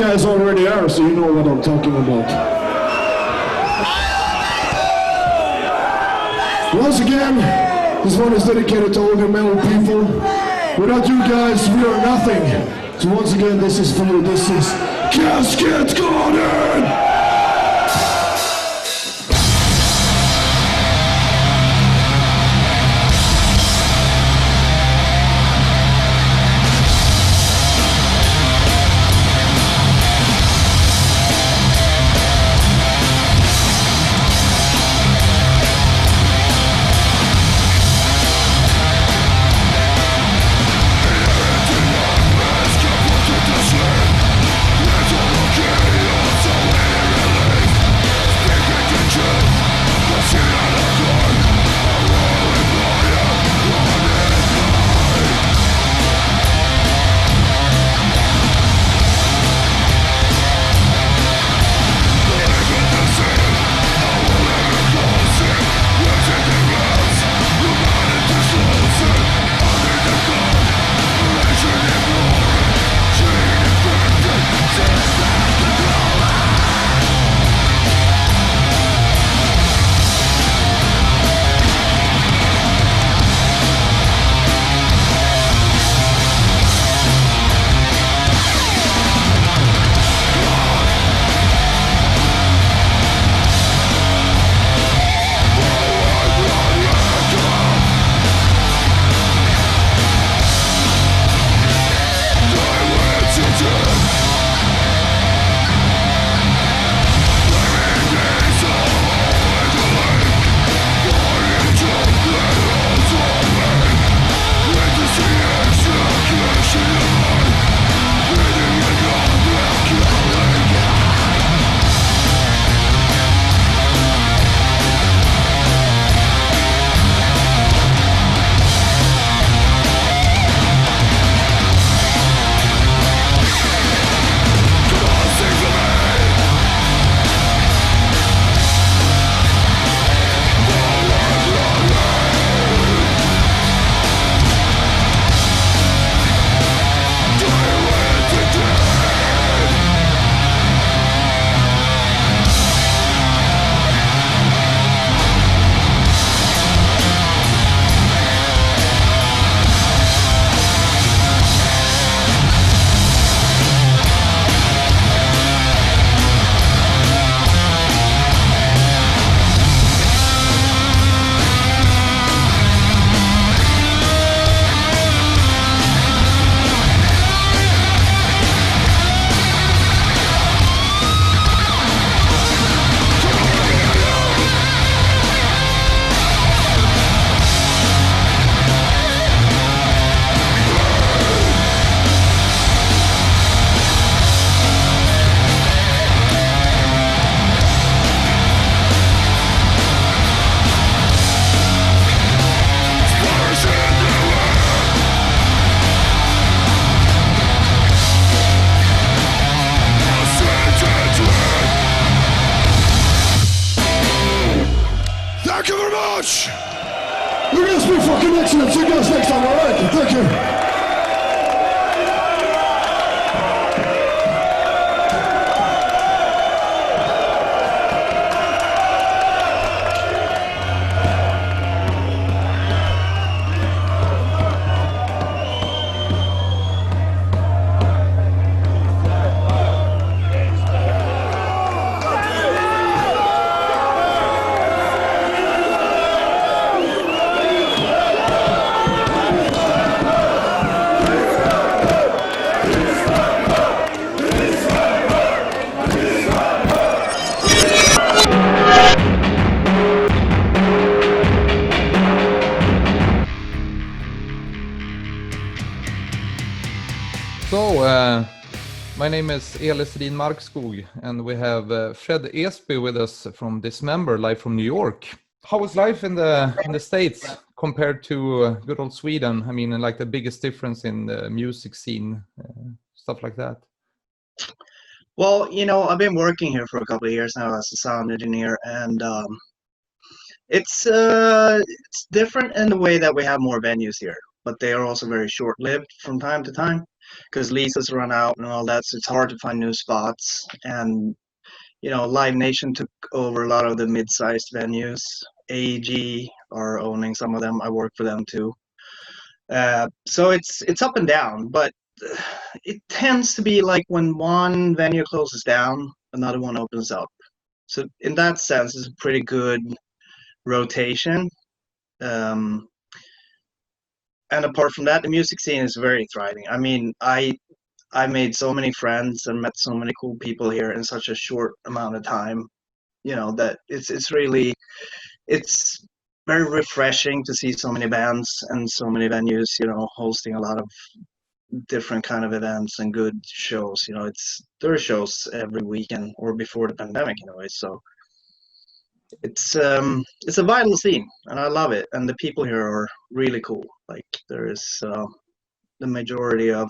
guys already are, so you know what I'm talking about. Once again, this one is dedicated to all the metal people. Without you guys, we are nothing. So once again, this is for you. This is Casket Garden! You guys been fucking excellent. See you guys next time, alright? Thank you. My name is Elis and we have FEDE with us from Dismember, live from New York. How is life in the States compared to good old Sweden? I mean, like the biggest difference in the music scene, stuff like that. Well, you know, I've been working here for a couple of years now as a sound engineer, and it's different in the way that we have more venues here, but they are also very short-lived from time to time. because leases run out and all that, so it's hard to find new spots. And you know, Live Nation took over a lot of the mid-sized venues. AEG are owning some of them. I work for them too. So it's up and down, but it tends to be like when one venue closes down, another one opens up. So in that sense, it's a pretty good rotation. And apart from that, the music scene is very thriving. I mean, I made so many friends and met so many cool people here in such a short amount of time, you know, that it's really, it's very refreshing to see so many bands and so many venues, you know, hosting a lot of different kind of events and good shows. You know, there are shows every weekend or before the pandemic in a way. So it's a vital scene and I love it. And the people here are really cool. Like there is the majority of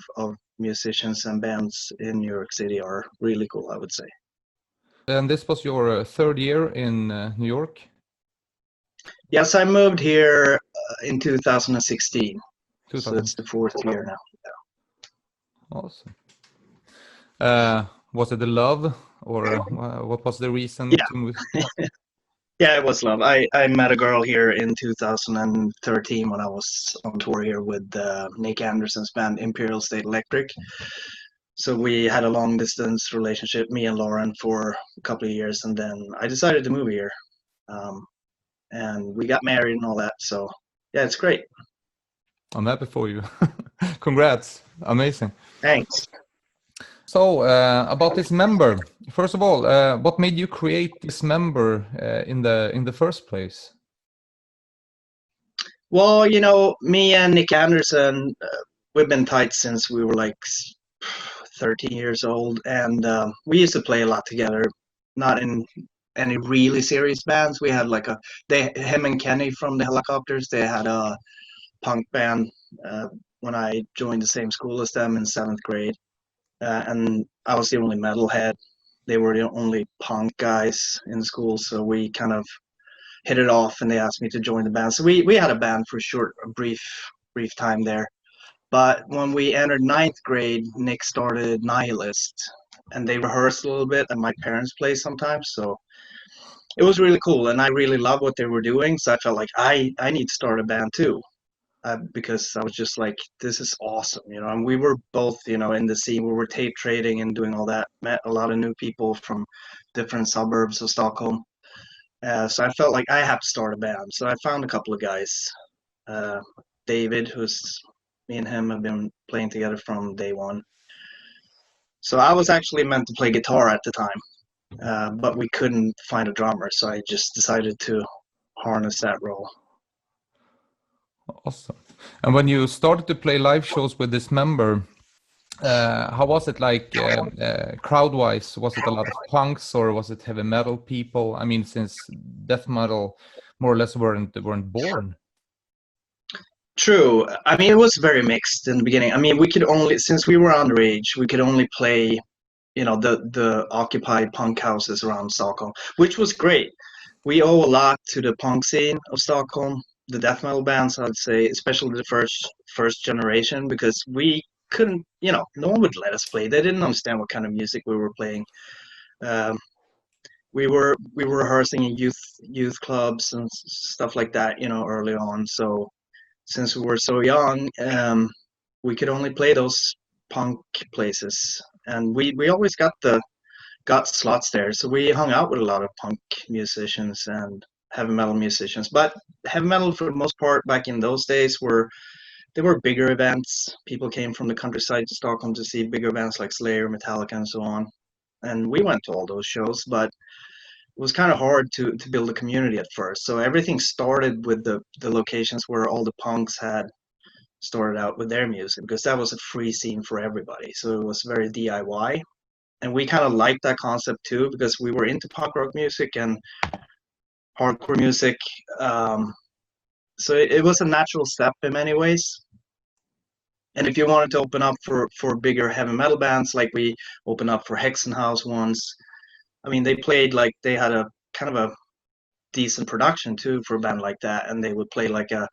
musicians and bands in New York City are really cool, I would say. And this was your third year in New York? Yes, I moved here in 2016. So it's the fourth year now. Yeah. Awesome. Was it the love or what was the reason to move? Yeah, it was love. I met a girl here in 2013 when I was on tour here with Nick Anderson's band Imperial State Electric. So we had a long distance relationship, me and Lauren, for a couple of years, and then I decided to move here. And we got married and all that. So yeah, it's great. I'm happy for you. Congrats. Amazing. Thanks. So about Dismember, first of all, what made you create Dismember in the first place? Well, you know, me and Nick Anderson, we've been tight since we were like 13 years old, and we used to play a lot together. Not in any really serious bands. We had like him and Kenny from the Helicopters. They had a punk band when I joined the same school as them in 7th grade. And I was the only metalhead. They were the only punk guys in school, so we kind of hit it off, and they asked me to join the band. So we had a band for a brief time there. But when we entered 9th grade, Nick started Nihilist, and they rehearsed a little bit at my parents' place sometimes. So it was really cool, and I really loved what they were doing. So I felt like I need to start a band too. Because I was just like, this is awesome, you know, and we were both, you know, in the scene. We were tape trading and doing all that, met a lot of new people from different suburbs of Stockholm. So I felt like I had to start a band. So I found a couple of guys. David, me and him have been playing together from day one. So I was actually meant to play guitar at the time, but we couldn't find a drummer. So I just decided to harness that role. Awesome. And when you started to play live shows with Dismember, how was it like crowd-wise? Was it a lot of punks or was it heavy metal people? I mean, since death metal more or less weren't born. True. I mean, it was very mixed in the beginning. I mean, since we were underage, we could only play, you know, the occupied punk houses around Stockholm, which was great. We owe a lot to the punk scene of Stockholm. The death metal bands, I'd say, especially the first generation, because we couldn't, you know, no one would let us play. They didn't understand what kind of music we were playing. We were rehearsing in youth clubs and stuff like that, you know, early on. So since we were so young, we could only play those punk places, and we always got slots there. So we hung out with a lot of punk musicians and heavy metal musicians, but heavy metal for the most part back in those days were bigger events. People came from the countryside to Stockholm to see bigger events like Slayer, Metallica, and so on. And we went to all those shows, but it was kind of hard to build a community at first. So everything started with the locations where all the punks had started out with their music, because that was a free scene for everybody. So it was very DIY. And we kind of liked that concept too, because we were into punk rock music and hardcore music. So it was a natural step in many ways. And if you wanted to open up for bigger heavy metal bands, like we opened up for Hexenhaus once, I mean, they had a kind of a decent production too for a band like that, and they would play like a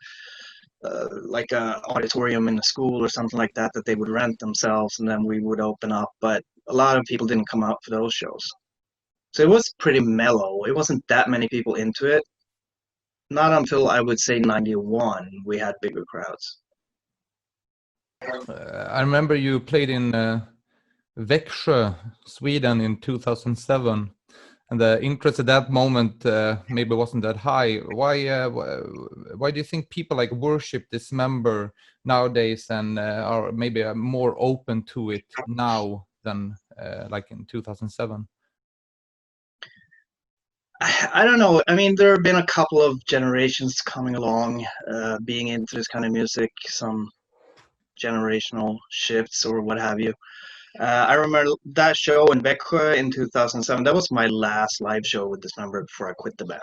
like a auditorium in a school or something like that they would rent themselves, and then we would open up. But a lot of people didn't come out for those shows. So it was pretty mellow. It wasn't that many people into it. Not until I would say 91 we had bigger crowds. I remember you played in Växjö, Sweden in 2007, and the interest at that moment maybe wasn't that high. Why do you think people like worship Dismember nowadays and are maybe more open to it now than like in 2007? I don't know. I mean, there have been a couple of generations coming along, being into this kind of music, some generational shifts or what have you. I remember that show in Växjö in 2007. That was my last live show with Dismember before I quit the band.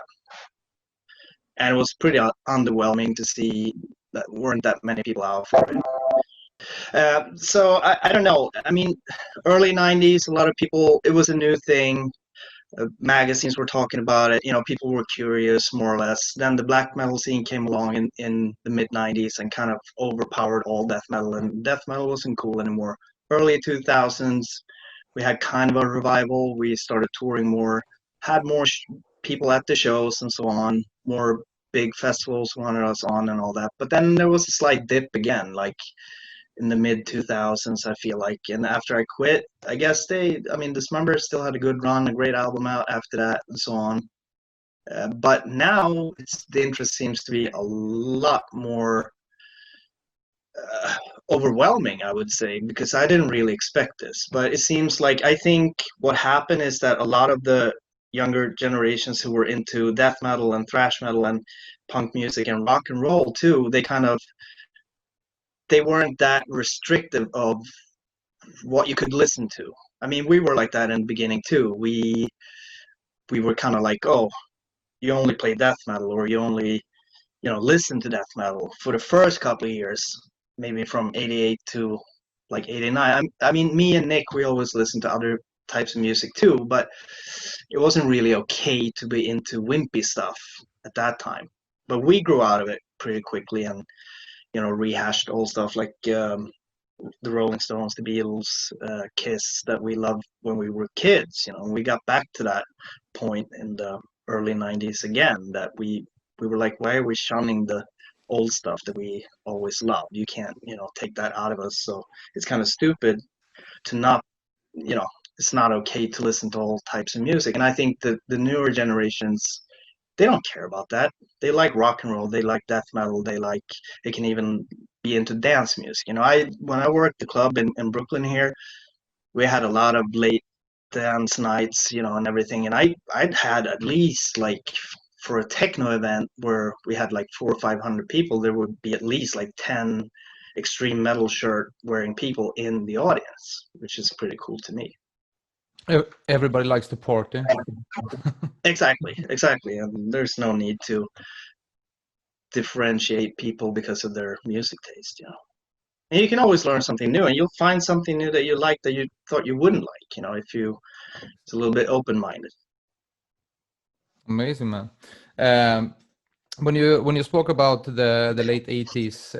And it was pretty underwhelming to see that weren't that many people out for it. So I don't know. I mean, early 90s, a lot of people, it was a new thing. Magazines were talking about it. You know, people were curious, more or less. Then the black metal scene came along in the mid 90s and kind of overpowered all death metal, and death metal wasn't cool anymore. Early 2000s, we had kind of a revival. We started touring more, had more people at the shows and so on. More big festivals wanted us on and all that. But then there was a slight dip again, like in the mid 2000s, I feel like. And after I quit, I guess Dismember still had a good run, a great album out after that and so on. But now the interest seems to be a lot more overwhelming, I would say, because I didn't really expect this. But it seems like, I think what happened is that a lot of the younger generations who were into death metal and thrash metal and punk music and rock and roll too, they weren't that restrictive of what you could listen to. I mean, we were like that in the beginning too. We were kind of like, oh, you only play death metal, or you only, listen to death metal for the first couple of years, maybe from 88 to like 89. I mean, me and Nick, we always listened to other types of music too, but it wasn't really okay to be into wimpy stuff at that time. But we grew out of it pretty quickly and, rehashed old stuff like the Rolling Stones, the Beatles, Kiss, that we loved when we were kids. We got back to that point in the early 90s again, that we were like, why are we shunning the old stuff that we always loved? You can't, take that out of us. So it's kind of stupid to not, it's not okay to listen to all types of music. And I think that the newer generations, they don't care about that. They like rock and roll, they like death metal, they can even be into dance music. When I worked the club in Brooklyn here, we had a lot of late dance nights, and everything. And I'd had at least, like, for a techno event where we had like 400 or 500 people, there would be at least like 10 extreme metal shirt wearing people in the audience, which is pretty cool to me. Everybody likes to party. Exactly. And there's no need to differentiate people because of their music taste, And you can always learn something new, and you'll find something new that you like that you thought you wouldn't like, if it's a little bit open-minded. Amazing, man. When you spoke about the late 80s,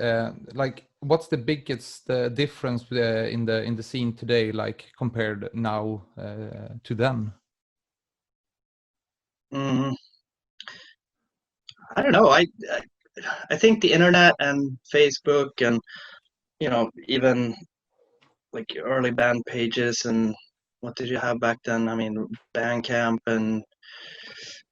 like, what's the biggest difference in the scene today, like, compared now to then? I don't know. I think the internet and Facebook and even like early band pages, and what did you have back then? I mean, Bandcamp and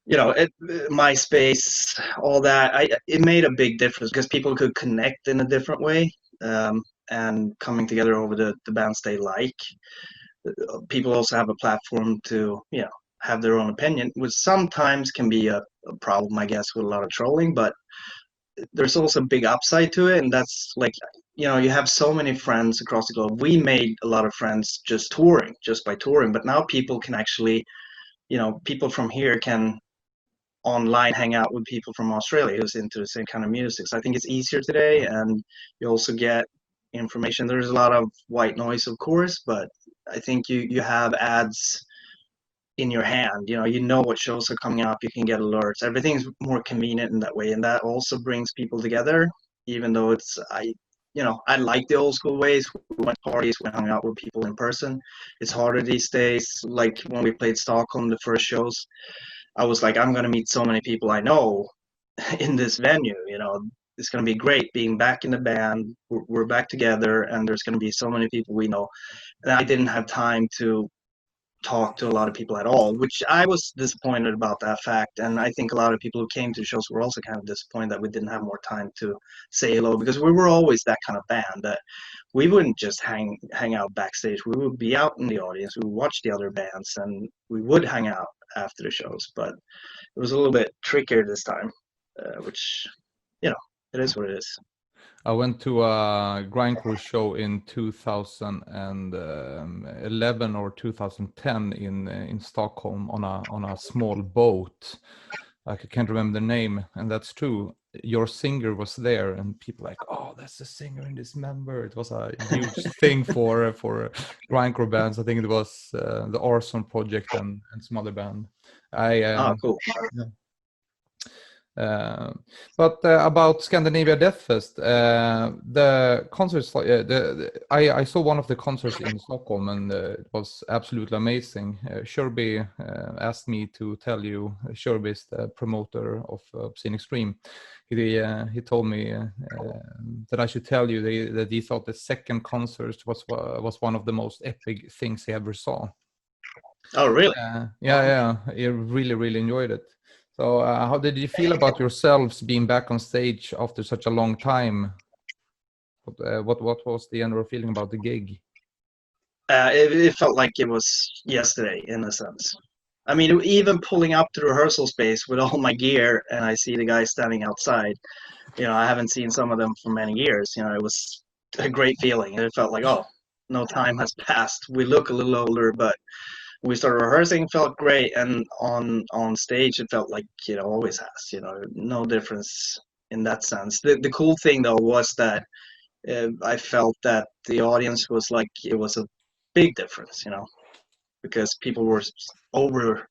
MySpace, all that. It made a big difference because people could connect in a different way, and coming together over the bands they like. People also have a platform to have their own opinion, which sometimes can be a problem, I guess, with a lot of trolling. But there's also a big upside to it, and that's like, you have so many friends across the globe. We made a lot of friends just by touring, but now people can actually, people from here can online hang out with people from Australia who's into the same kind of music. So I think it's easier today, and you also get information. There's a lot of white noise, of course, but I think you have ads in your hand. You know what shows are coming up. You can get alerts. Everything's more convenient in that way, and that also brings people together. even though I like the old school ways. We went to parties, we hung out with people in person. It's harder these days. Like when we played Stockholm, the first shows, I was like, I'm going to meet so many people I know in this venue. It's going to be great being back in the band. We're back together, and there's going to be so many people we know. And I didn't have time to talk to a lot of people at all, which I was disappointed about that fact. And I think a lot of people who came to shows were also kind of disappointed that we didn't have more time to say hello, because we were always that kind of band that we wouldn't just hang out backstage. We would be out in the audience, we would watch the other bands, and we would hang out after the shows. But it was a little bit trickier this time, which, it is what it is. I went to a grindcore show in 2011 or 2010 in Stockholm on a small boat. I can't remember the name, and that's true. Your singer was there, and people like, oh, that's the singer in Dismember. It was a huge thing for grindcore bands. I think it was the Arson Project and some other band. Cool. Yeah. But about Scandinavia Death Fest, the concerts, I saw one of the concerts in Stockholm, and it was absolutely amazing. ČURBY asked me to tell you, ČURBY is the promoter of Obscene Extreme. He told me that I should tell you that he thought the second concert was one of the most epic things he ever saw. Oh, really? Yeah, he really, really enjoyed it. So how did you feel about yourselves being back on stage after such a long time? What was the general feeling about the gig? It felt like it was yesterday, in a sense. I mean, even pulling up to the rehearsal space with all my gear, and I see the guys standing outside. I haven't seen some of them for many years. It was a great feeling. It felt like, oh, no time has passed. We look a little older, but we started rehearsing, felt great, and on stage it felt like it always has. No difference in that sense. The cool thing though was that I felt that the audience was like, it was a big difference, because people were over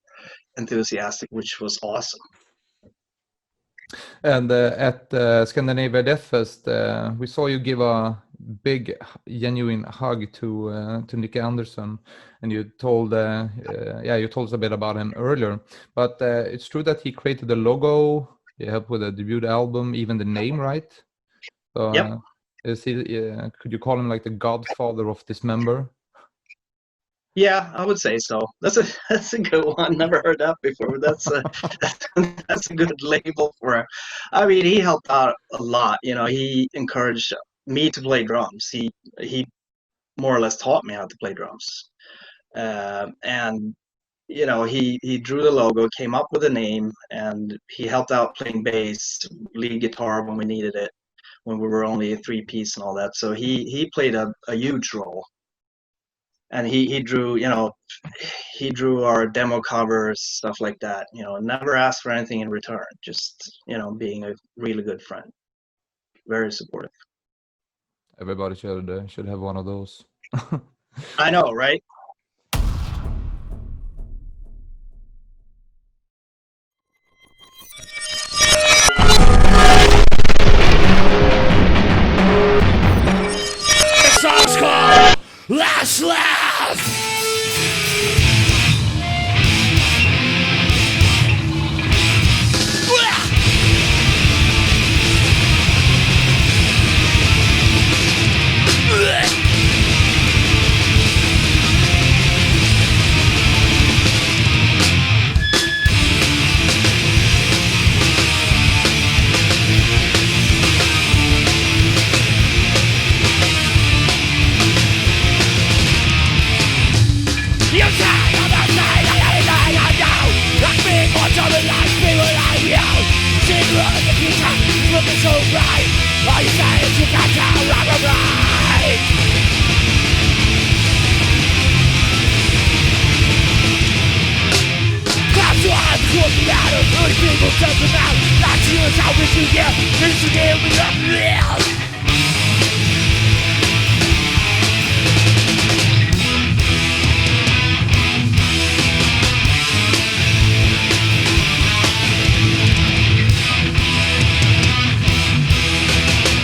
enthusiastic, which was awesome. And at Scandinavia Death Fest, we saw you give a big, genuine hug to Nick Anderson, and you told us a bit about him earlier. But it's true that he created the logo, he helped with the debut album, even the name, right? So, yep. Could you call him like the godfather of Dismember? Yeah, I would say so. That's a good one. Never heard that before. But that's a good label for him. I mean, he helped out a lot. He encouraged me to play drums. He more or less taught me how to play drums. And he drew the logo, came up with a name, and he helped out playing bass, lead guitar when we needed it, when we were only a 3-piece and all that. So he played a huge role. And he drew, he drew our demo covers, stuff like that. Never asked for anything in return. Just, being a really good friend. Very supportive. Everybody should have one of those. I know, right? The song's called Last Laugh. Looking so bright, all you say is you got to rock a ride. Claps your hands, close the matter, early people judge them out. Last year's how did you get, this is gave me up real.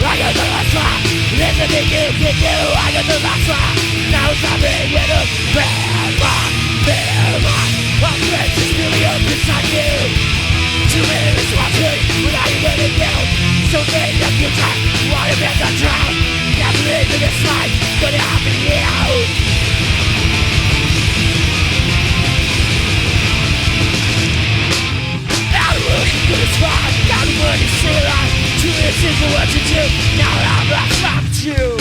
I you can do under the maxwell. Now something with a bear mark. I'll press this really up inside you. Too many is watching without you letting down. So think of your time, want to bet the drown. Can't believe in this life, gonna happen to you. Good as far, now the money's still on. Too listen to what you do, now I'm not stopped you.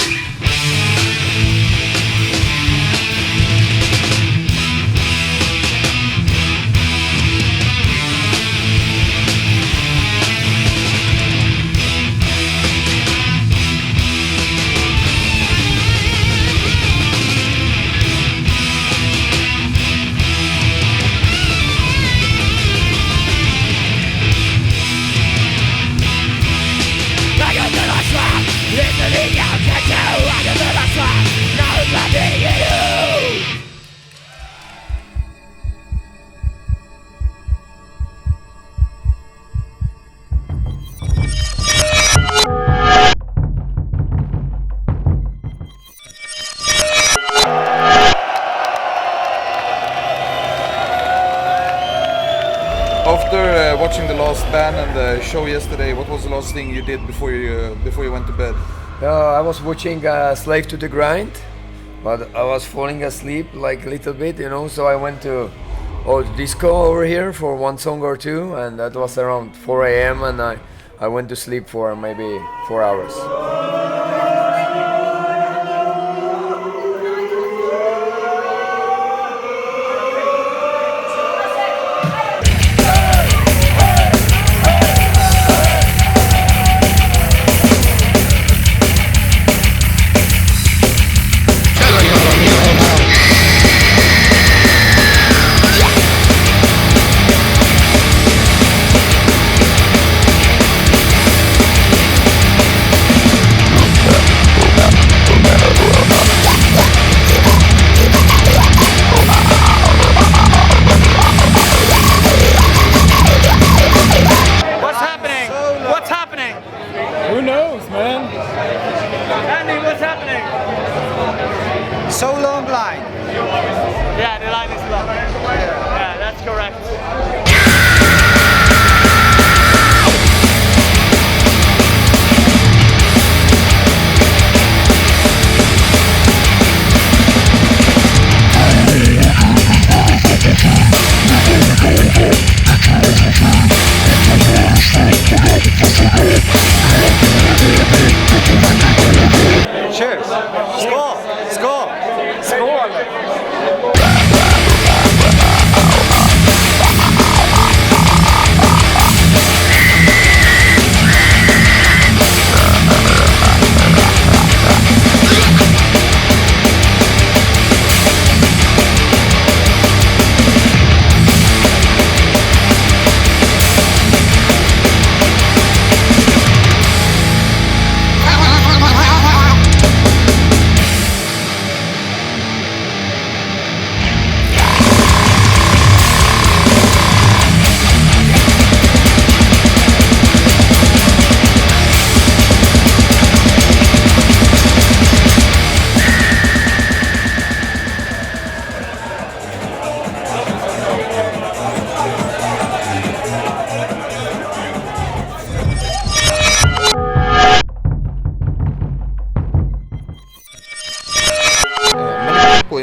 After watching the last band and the show yesterday, what was the last thing you did before you went to bed? I was watching Slave to the Grind, but I was falling asleep like a little bit, you know, so I went to old disco over here for one song or two, and that was around 4 a.m. and I went to sleep for maybe 4 hours.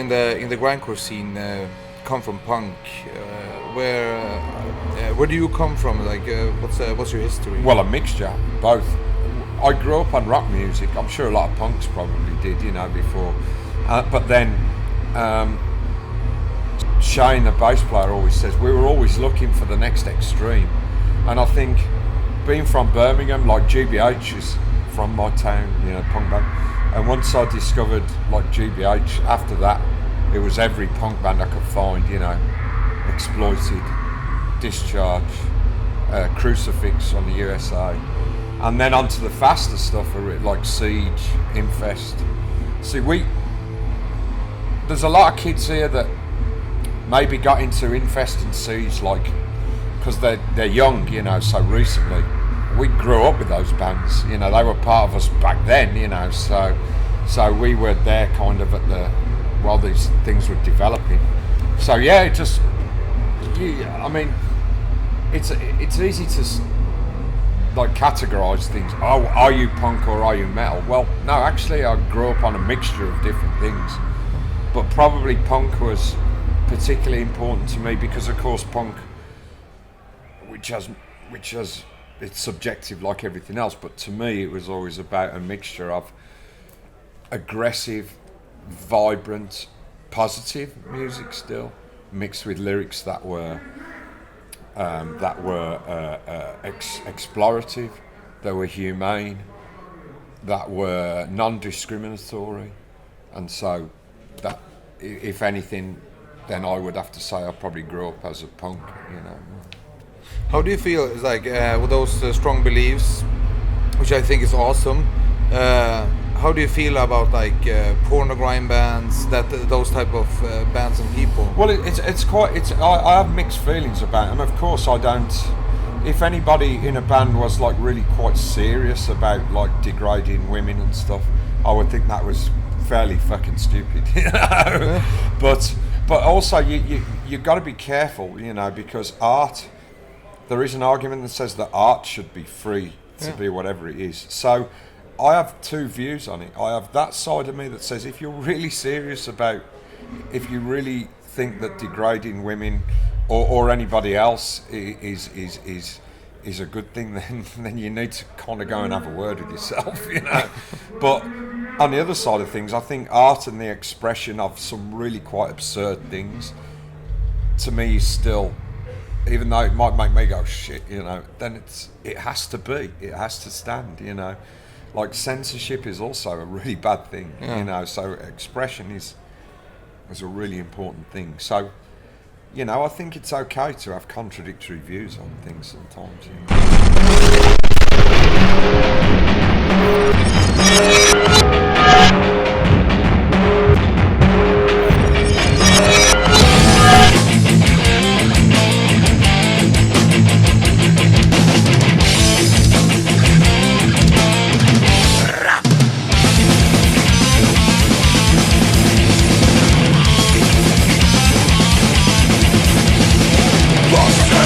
In the grindcore scene come from punk. Where do you come from? Like, what's your history? Well, a mixture, both. I grew up on rock music. I'm sure a lot of punks probably did, you know, before. But then Shane, the bass player, always says we were always looking for the next extreme. And I think being from Birmingham, like GBH is from my town, you know, punk band. And once I discovered like GBH, after that, it was every punk band I could find, you know, Exploited, Discharge, Crucifix on the USA, and then onto the faster stuff like Siege, Infest. See, there's a lot of kids here that maybe got into Infest and Siege like because they're young, you know, so recently. We grew up with those bands, you know, they were part of us back then, you know, so So we were there kind of while these things were developing. So yeah, it just, I mean, it's easy to like categorize things. Oh, are you punk or are you metal? Well, no, actually I grew up on a mixture of different things, but probably punk was particularly important to me because of course punk, which has it's subjective like everything else, but to me it was always about a mixture of aggressive, vibrant, positive music still mixed with lyrics that were explorative, that were humane, that were non-discriminatory, and so that, if anything, then I would have to say I probably grew up as a punk, you know. How do you feel, like, with those strong beliefs, which I think is awesome? How do you feel about like porno grime bands, those type of bands and people? Well, I have mixed feelings about them. Of course, I don't. If anybody in a band was like really quite serious about like degrading women and stuff, I would think that was fairly fucking stupid, you know. But also you got to be careful, you know, because art. There is an argument that says that art should be free to be whatever it is. So I have two views on it. I have that side of me that says if you're really serious about, if you really think that degrading women or anybody else is a good thing, then you need to kind of go and have a word with yourself, you know. But on the other side of things, I think art and the expression of some really quite absurd things, to me, is still, even though it might make me go shit, you know, then it has to stand, you know. Like censorship is also a really bad thing, you know, so expression is a really important thing. So, you know, I think it's okay to have contradictory views on things sometimes, you know.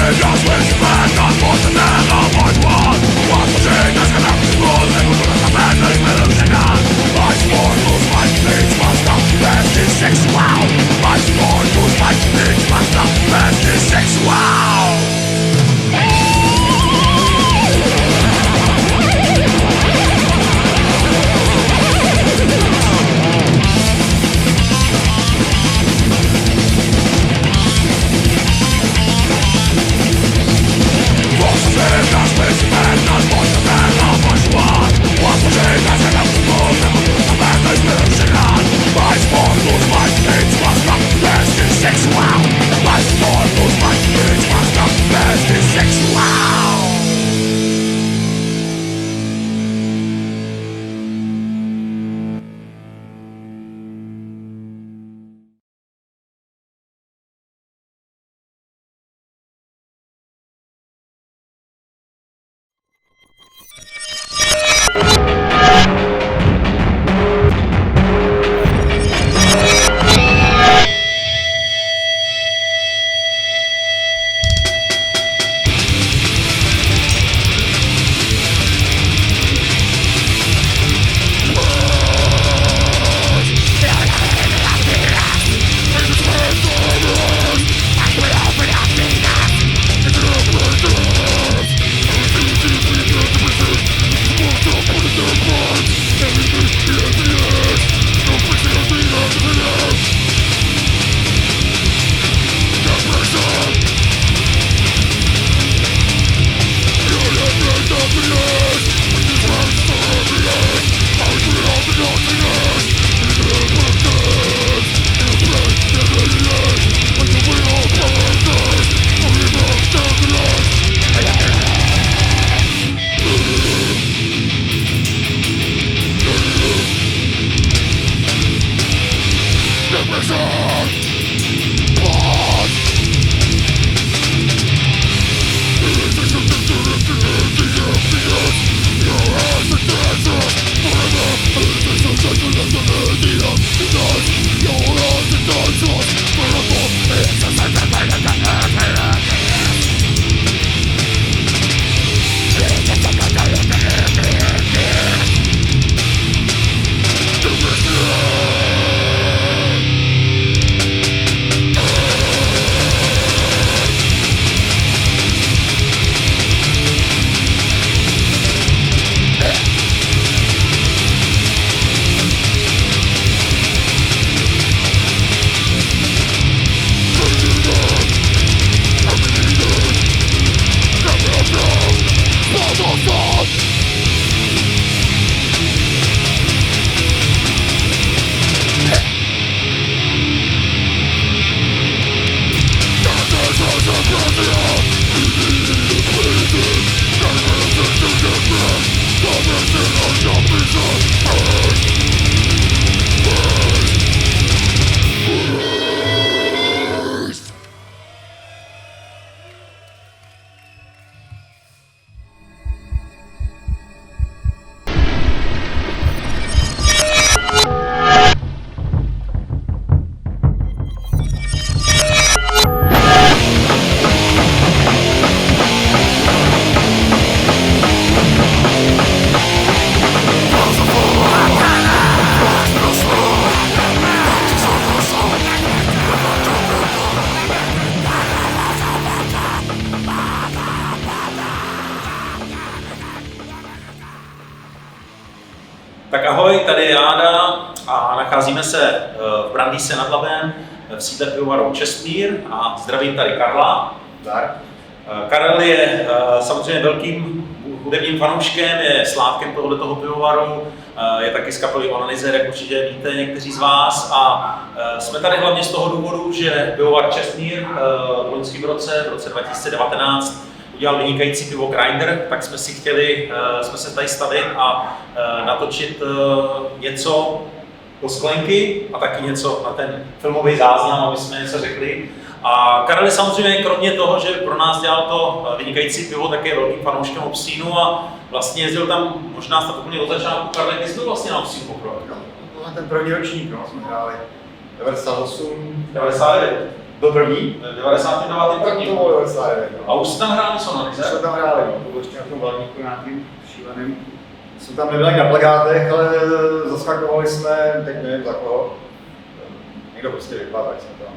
Just whisper, not more than I want. Tak ahoj, tady je Jáda a nacházíme se v Brandýse nad Labem v sídle pivovaru Čestmír a zdravím tady Karla. Karel je samozřejmě velkým hudebním fanouškem, je slávkem tohoto pivovaru, je taky z kapely Unreleased, jak určitě víte někteří z vás. A jsme tady hlavně z toho důvodu, že pivovar Čestmír v loňském roce, v roce 2019, udělal vynikající pivo Grinder, tak jsme se tady stavit a natočit něco do sklenky a taky něco na ten filmový záznam, aby jsme něco řekli. A Karel samozřejmě kromě toho, že pro nás dělal to vynikající pivo, tak je velkým fanouškem Obsceneu a vlastně jezdil tam možná snad úplně od začátku. Karel, kdy jsi byl vlastně na Obsceneu poprvé? No, ten první ročník, no, jsme hráli 98, 99. Byl první? 99. první. To bylo 99. No. A už jste tam hráli Sonorize? Jsme tam hráli, no, to bylo ještě na tom Valníku nějakým šíleným. Jsme tam nebyli na plakátech, ale zaskakovali jsme, teď nevím za koho. Někdo prostě vypadl, tak jsme tam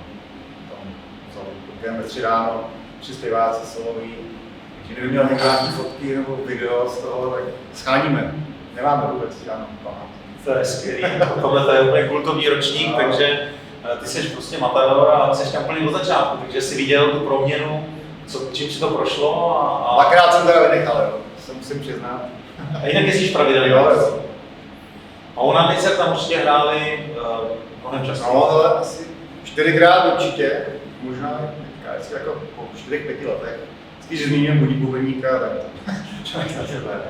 vzali ve 3 ráno, 3 zpěváci soloví. Takže kdyby měl někdo nějaký fotky nebo video z toho, tak scháníme. Nemáme vůbec žádnou památku. To je skvělý, tohle je úplně kultovní ročník, takže ty jsi prostě matador a jsi tam plný od začátku, takže jsi viděl tu proměnu, čím si to prošlo a... Dvakrát jsem teda vynechal, jo, se musím přiznat. A jinak jezdíš pravidelně? Jo. A u nás tam určitě hráli mnohem času? No, ale asi 4krát určitě, možná teďka, jako po 4-5 letech. Když zmíním bubeníka, tak člověk na sebe.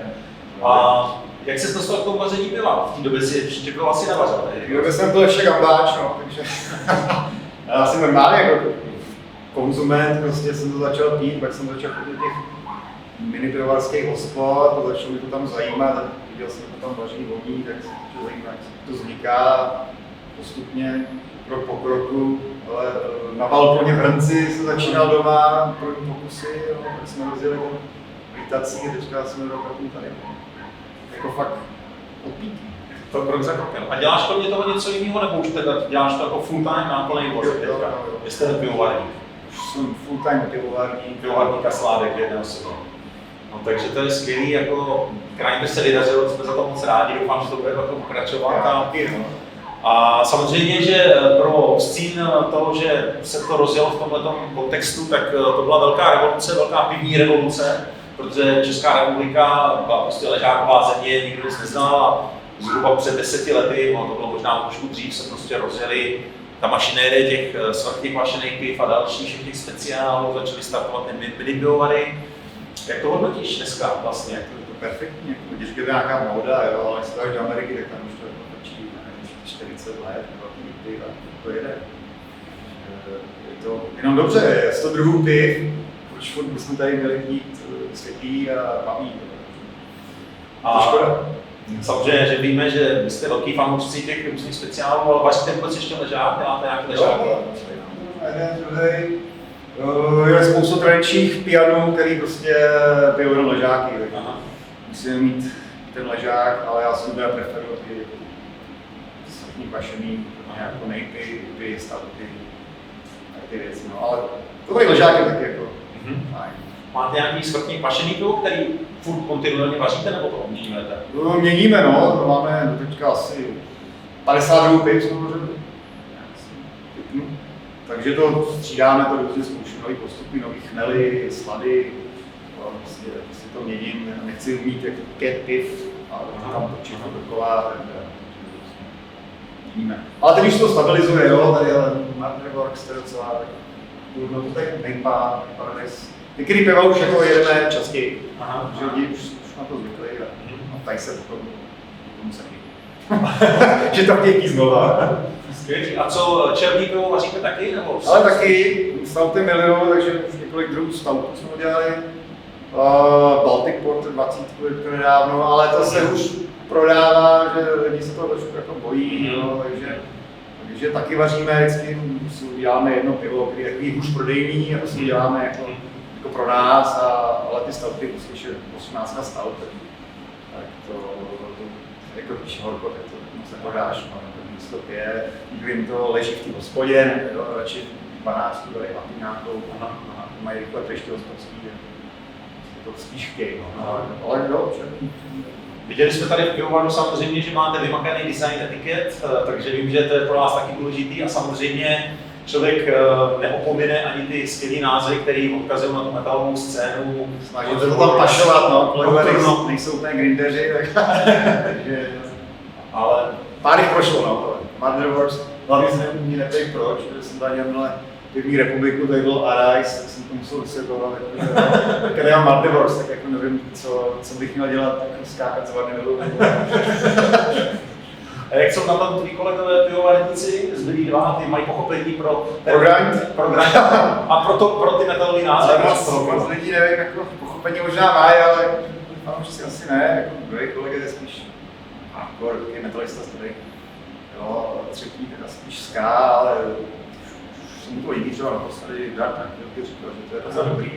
A jak jsi dostal k tomu vaření piva? V té době si ještě byl asi navařil. V té době jsem byl ještě gambáč, no, takže já jsem normálně jako konzument, prostě jsem to začal pít, pak jsem začal chodit těch mini pivovarských hospod, a začalo mi to tam zajímat, a viděl jsem, že tam vaří voní, tak se začal zajímat, jak to vzniká postupně, krok po kroku, ale na balkoně v Hrnci jsem začínal doma, první pokusy, no, tak jsme rozjeli tam vitací a teďka jsme rokem tady. Jako fakt opítý. To krok za krokem. A děláš kromě toho něco jiného, nebo už teda děláš to jako full time na plný voze teďka? Jste ten pivovarník? Už jsem full time pivovarník. Pivovarník a sládek jedné osoby. No takže to je skvělý, jako Grinder se vydařil, jsme za to moc rádi, doufám, že to bude takto pokračovat. A samozřejmě, že pro Obscene to, že se to rozjelo v tomto kontextu, tak to byla velká revoluce, velká pivní revoluce, protože Česká republika byla prostě ležáková země, nikdo nic neznal a zhruba před 10 lety, no to bylo možná trošku dřív, se prostě rozjeli ta mašinérie těch svrchních mašinek piv a dalších těch speciálů, začaly startovat ty mini-pivovary. Jak to hodnotíš dneska vlastně? Je to perfektně, když je to nějaká móda, jo, ale jestli dáš do Ameriky, tak tam už to točí 40 let, a to jede. Je to jenom dobře, je 100 druhů piv, proč furt bychom tady měli pít světlý a baví. A samozřejmě, že víme, že vy jste velký fanoušci těch různých speciálů, ale vaříte vůbec ještě ležák, děláte nějaké ležáky? Jeden, druhý. Je spoustu tradičních pianů, který prostě pijou jenom ležáky. Musíme mít ten ležák, ale já jsem teda preferuji ty svrchní pašený, jako nejpy, ty statuty, ty věci. No, ale dobrý ležák je taky jako fajn. Máte nějaký svrchní pašený pivo, který furt kontinuálně vaříte, nebo to měníte? No, měníme, no, máme teďka asi 50 druhů piv jsme vařili. Takže to střídáme, to různě zkoušíme, nový postupy, nový chmely, slady, prostě to měním, nechci mít jako 5 piv a tam točit dokola, měníme. Ale teď už to stabilizuje, jo, tady je Martinworks, to je docela, no to tak nejpá, Paradise. Některý piva už jako jedeme častěji, že lidi už na to zvykli a tady se potom tomu se že to chtějí znova. Skvělý. A co černý pivo vaříte taky? Nebo? Ale taky, stouty miluju, takže už několik druhů stoutů jsme udělali. Baltic Porter 20 to nedávno, ale to se už prodává, že lidi se to trošku jako bojí, jo, takže taky vaříme, vždycky si uděláme jedno pivo, který je takový hůř prodejný a to si uděláme jako pro nás, ale ty stouty, když je 18 stout, tak to jako když horko, tak to se prodáš, no, to pije, kdyby to leží v té hospodě, radši 12 dají matinákou, mají rychle ještě hospodský, to spíš chtějí, ale jo, Viděli jsme tady v pivovaru samozřejmě, že máte vymakaný design etiket, takže vím, že to je pro vás taky důležitý a samozřejmě člověk neopomine ani ty skvělý názvy, které odkazují na tu metalovou scénu. Snažím se to tam pašovat, no, kolegové nejsou úplně grindeři, takže ale pár jich prošlo, no, Mother Wars, hlavně se mi neptej proč, protože jsem tady měl První republiku, tady byl Arise, tak jsem to musel vysvětlovat, když já mám Mother Wars, tak jako nevím, co bych měl dělat, jako skákat z Varnivelu. A jak jsou na tom tví kolegové pivovarníci, zbylí dva, ty mají pochopení pro grind a pro ty metalové názvy. Ale moc lidí nevím, jako pochopení možná mají, ale fanoušci asi ne, jako druhý kolega je spíš hardcore, je metalista starý. Jo, třetí teda spíš ska, ale už jsem to líbí třeba naposledy Dark Knight, říkal, že to je docela dobrý.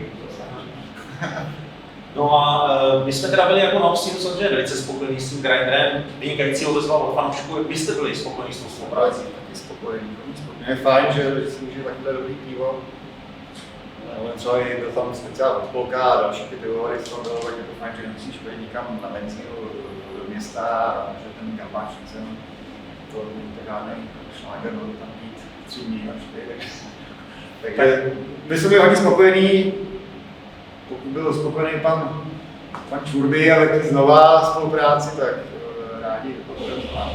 No a my jsme teda byli jako na Obscene samozřejmě velice spokojení s tím grinderem, vynikající odezva od fanoušků, jak byste byli spokojení s tou spoluprací? Taky spokojení. Je fajn, že si může takové dobrý pivo. Ale třeba i byl tam speciál od Polka a další ty pivovary z toho bylo, tak je to fajn, že nemusíš být nikam na benzínu do města a že ten kampáč cen to žádnej šláger byl tam pít 3 dní a 4. Takže my jsme byli hodně spokojení. Pokud byl spokojený pan ČURBY a taky znova spolupráci, tak rádi to budeme znát.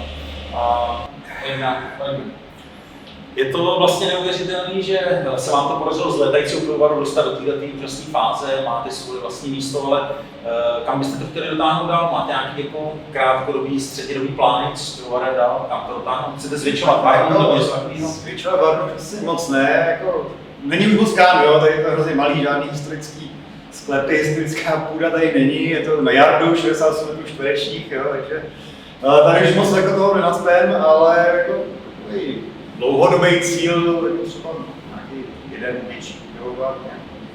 Je to vlastně neuvěřitelné, že se vám to podařilo z létajícího pivovaru dostat do této úžasné fáze, máte svoje vlastní místo, ale kam byste to chtěli dotáhnout dál? Máte nějaký jako krátkodobý, střednědobý plány, co s pivovarem dál? Kam to dotáhnout? Chcete zvětšovat varnu nebo něco takového? Zvětšovat varnu asi moc ne, jako není už moc kam, jo, tady je to hrozně malý, žádný historický sklepy, historická půda tady není, je to na jardu, 68 metrů čtverečních, jo, takže tady už moc jako toho nenacpem, ale jako dlouhodobý cíl, třeba nějaký jeden větší pivovar,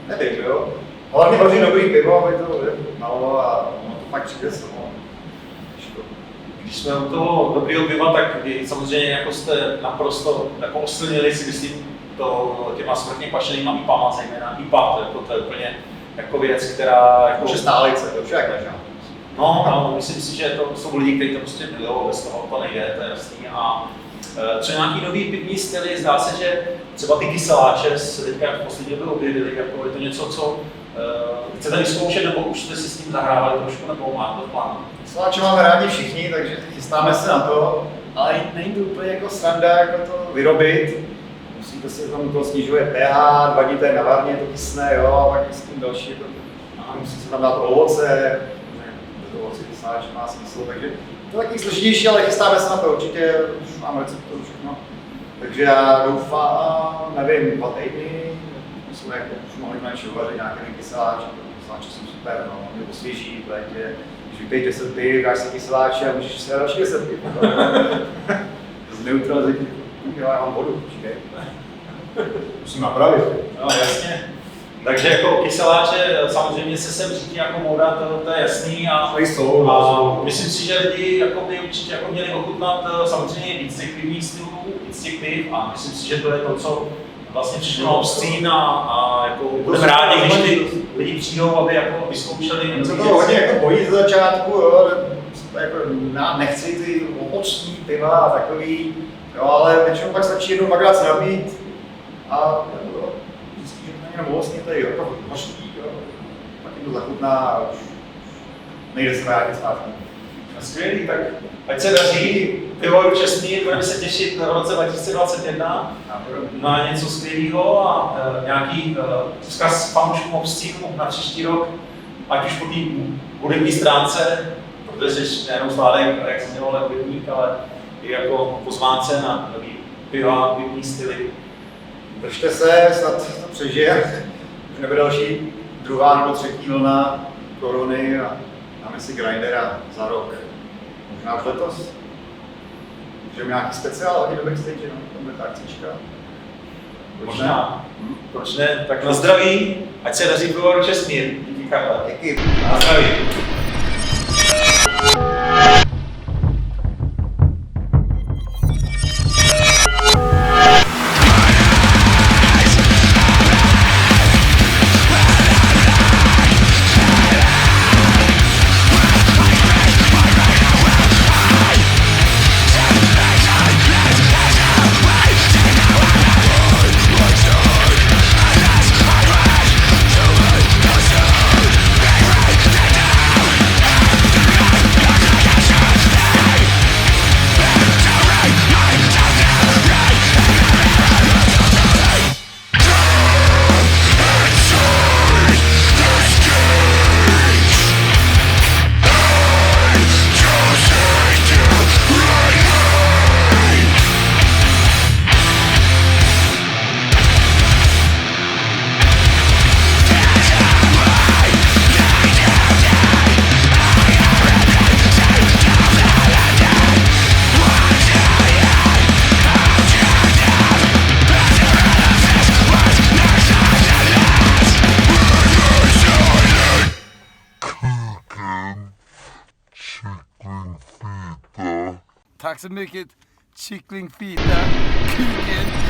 nevím, jo. Hlavně vaří dobrý pivo, aby to malo a ono to pak přijde samo. Když jsme u toho dobrého piva, tak samozřejmě jako jste naprosto jako oslnili si myslím těma smrtně pašenýma IPama, zejména IPA, to je úplně jako věc, která jako... Už je stálice, to už je jak ležá. No, myslím si, že to jsou lidi, kteří to prostě milujou, bez toho to nejde, to je jasný. A třeba nějaký nový pivní styly, zdá se, že třeba ty kyseláče se teďka v poslední době objevily, jako je to něco, co chcete vyzkoušet, nebo už jste si s tím zahrávali trošku, nebo máte to v plánu? Kyseláče máme rádi všichni, takže chystáme se na to, ale není to úplně jako sranda, jako to vyrobit. Musíte si tam snižuje pH, 2 dní to je na varně, to kysne, jo, a pak s tím další, jako, musí se tam dát ovoce, bez ovoce kyseláč má smysl, takže to je taky složitější, ale chystáme se na to, určitě už mám receptu všechno. Takže já doufám, nevím, 2 týdny, jsme jako už mohli konečně uvařit nějaký kyseláč, kyseláče jsou super, no, mě osvěží v létě, když vypiješ 10 piv, dáš si kyseláče a můžeš si dát další 10 piv. Zneutralizuješ, já mám vodu, počkej. Musím napravit. No jasně. Takže jako kyseláče samozřejmě se sem řídí jako móda, to je jasný a myslím si, že lidi jako by určitě jako měli ochutnat samozřejmě víc těch pivních stylů, víc těch piv a myslím si, že to je to, co vlastně přišlo na Obscene a jako budeme rádi, když ty lidi přijdou, aby jako vyzkoušeli. Co to hodně jako bojí ze začátku, jo, jako nechci ty ovocní piva a takový, jo, ale většinou pak stačí jednou dvakrát se napít a zjistí, že to není jenom ovocný, to je jako hořký, jo, pak jim to zachutná a už nejde se vrátit zpátky. Skvělý, tak ať se daří pivovaru Čestmír, budeme se těšit v roce 2021 na něco skvělého a nějaký vzkaz fanouškům Obsceneu na příští rok, ať už po té hudební stránce, Bude jsi nejenom Sládek, jak jsem měl hudebník, ale i jako pozvánce na nový piva, pivní styly. Držte se, snad to přežije. Už nebude další druhá nebo třetí vlna korony a dáme si grindera za rok. Možná už letos. Můžeme nějaký speciál hodně do backstage, no, to bude ta akcička. Možná. Proč ne? Tak na zdraví, ať se daří pivovaru Čestmír. Díky Karle. Díky. Na zdraví. Tack så mycket, kycklingfita, kuken.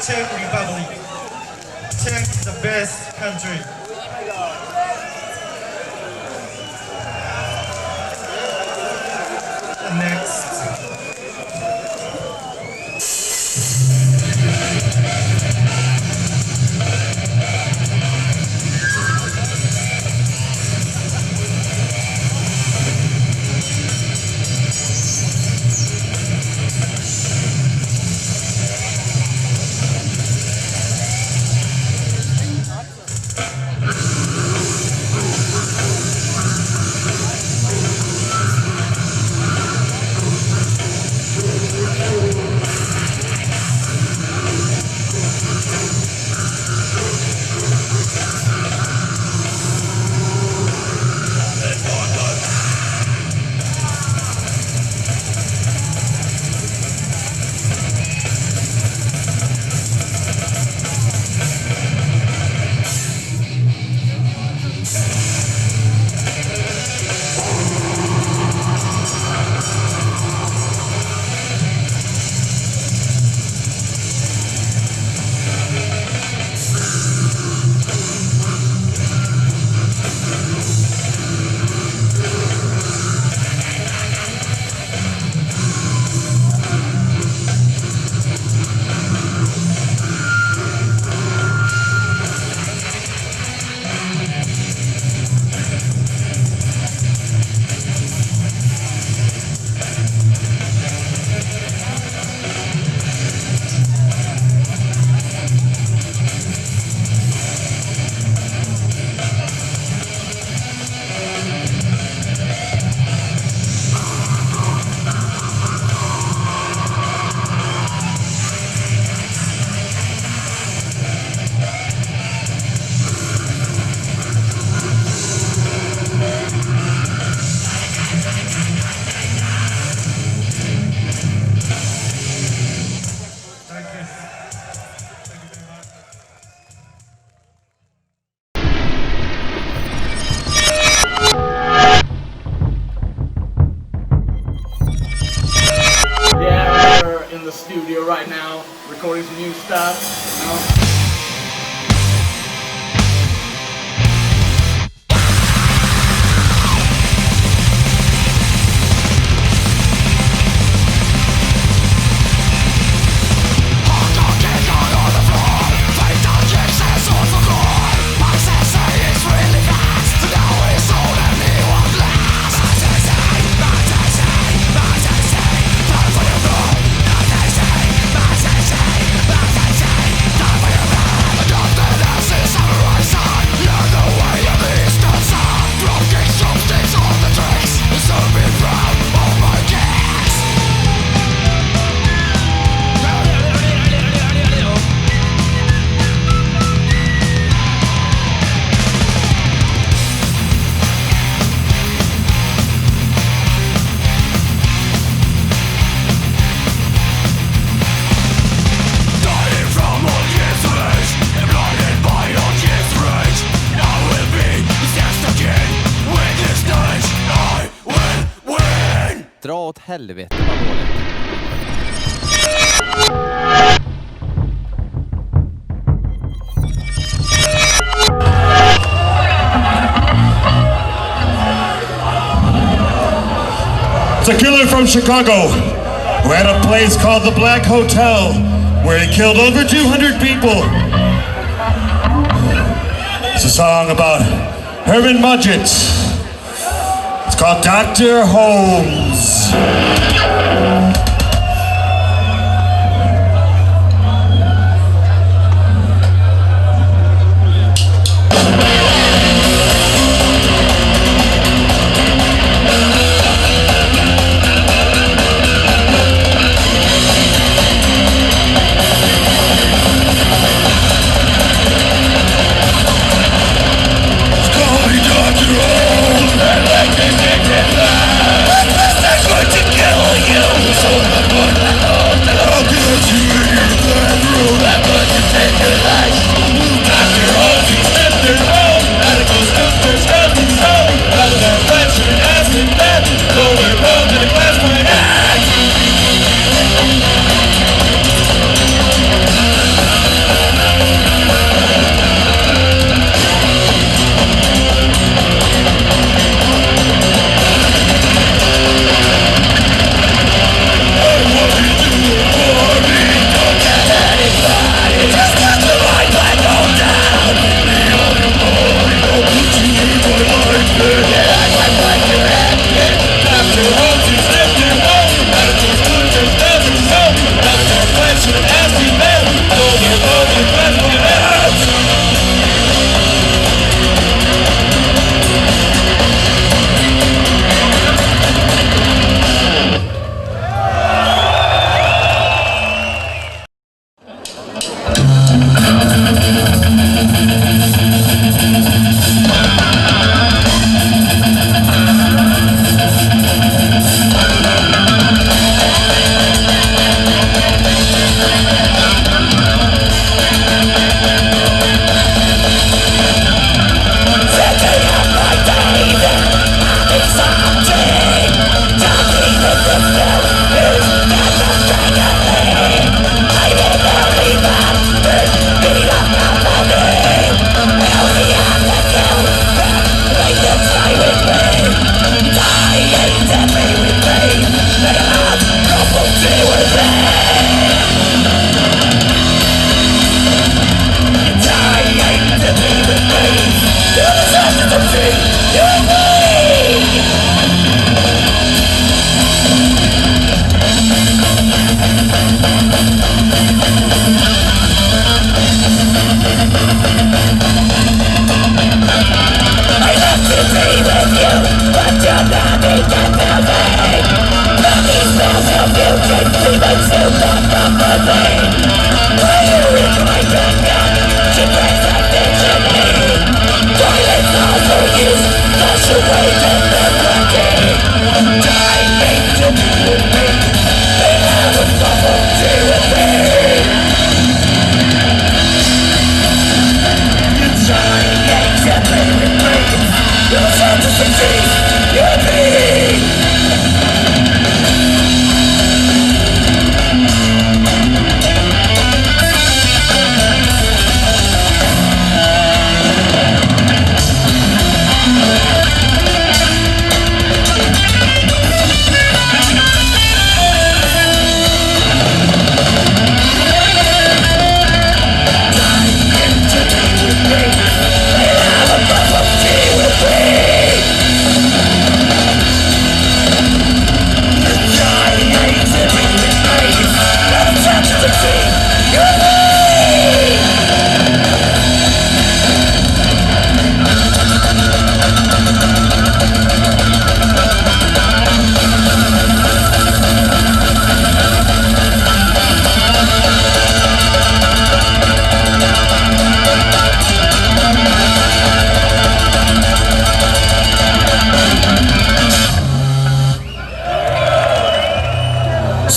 Czech Republic. Czech is the best country. Next. studio right now, recording some new stuff, you know? Dra åt helvete vad dåligt. It's a killer from Chicago who had a place called the Black Hotel where he killed over 200 people. It's a song about Herman Mudgett. It's called Dr. Holmes. That's going to kill you.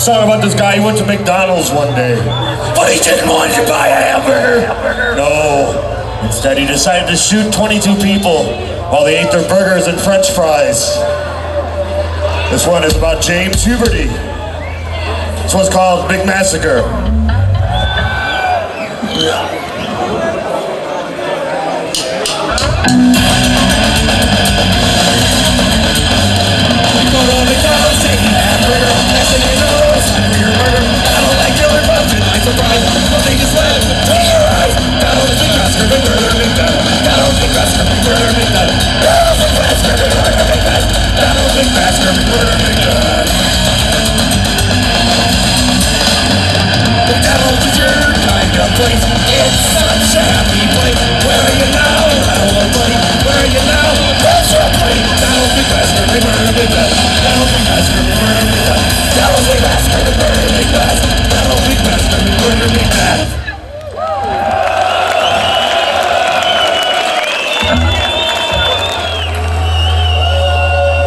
Song about this guy, he went to McDonald's one day, but he didn't want to buy a hamburger. No, instead he decided to shoot 22 people while they ate their burgers and french fries. This one is about James Huberty. This one's called Big Massacre.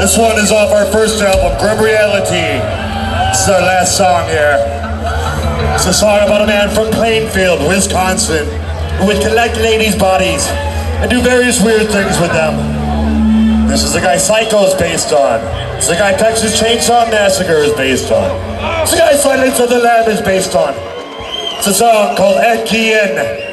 This one is off our first album, Grim Reality. This is our last song here. It's a song about a man from Plainfield, Wisconsin, who would collect ladies' bodies and do various weird things with them. This is the guy Psycho is based on. This is the guy Texas Chainsaw Massacre is based on. This is the guy Silence of the Lamb is based on. It's a song called Etienne.